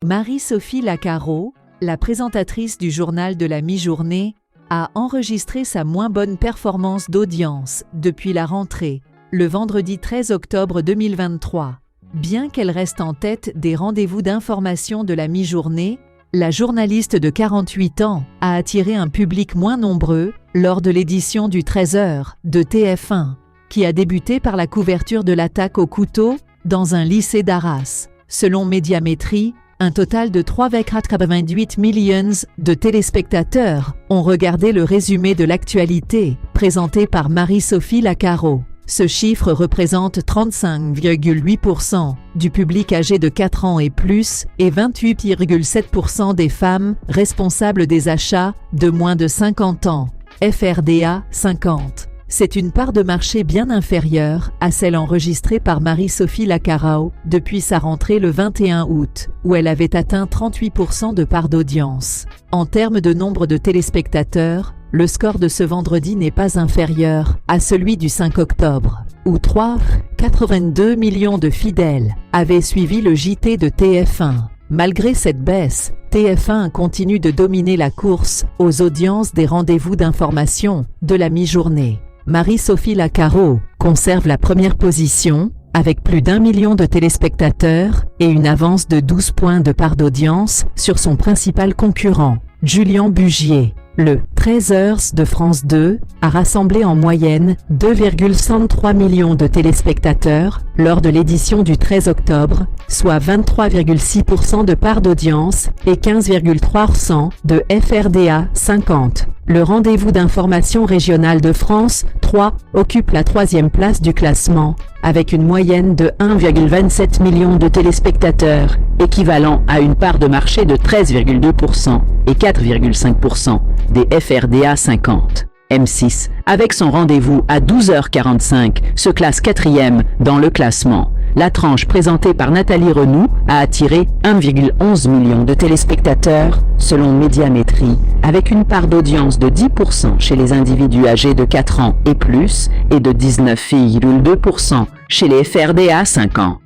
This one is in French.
Marie-Sophie Lacaro, la présentatrice du journal de la mi-journée, a enregistré sa moins bonne performance d'audience depuis la rentrée, le vendredi 13 octobre 2023. Bien qu'elle reste en tête des rendez-vous d'information de la mi-journée, la journaliste de 48 ans a attiré un public moins nombreux lors de l'édition du 13h de TF1, qui a débuté par la couverture de l'attaque au couteau dans un lycée d'Arras. Selon Médiamétrie, un total de 3,88 millions de téléspectateurs ont regardé le résumé de l'actualité présenté par Marie-Sophie Lacaro. Ce chiffre représente 35,8% du public âgé de 4 ans et plus et 28,7% des femmes responsables des achats de moins de 50 ans. FRDA 50. C'est une part de marché bien inférieure à celle enregistrée par Marie-Sophie Lacaro depuis sa rentrée le 21 août, où elle avait atteint 38% de part d'audience. En termes de nombre de téléspectateurs, le score de ce vendredi n'est pas inférieur à celui du 5 octobre, où 3,82 millions de fidèles avaient suivi le JT de TF1. Malgré cette baisse, TF1 continue de dominer la course aux audiences des rendez-vous d'information de la mi-journée. Marie-Sophie Lacaro conserve la première position, avec plus d'1 million de téléspectateurs et une avance de 12 points de part d'audience sur son principal concurrent, Julien Bugier. Le 13h de France 2 a rassemblé en moyenne 2,63 millions de téléspectateurs lors de l'édition du 13 octobre, soit 23,6% de part d'audience et 15,3% de FRDA 50. Le rendez-vous d'information régionale de France 3 occupe la 3e place du classement, avec une moyenne de 1,27 million de téléspectateurs, équivalent à une part de marché de 13,2% et 4,5% des FRDA 50. M6, avec son rendez-vous à 12h45, se classe 4e dans le classement. La tranche présentée par Nathalie Renoux a attiré 1,11 million de téléspectateurs, selon Médiamétrie, avec une part d'audience de 10% chez les individus âgés de 4 ans et plus, et de 19,2% chez les FRDA 5 ans.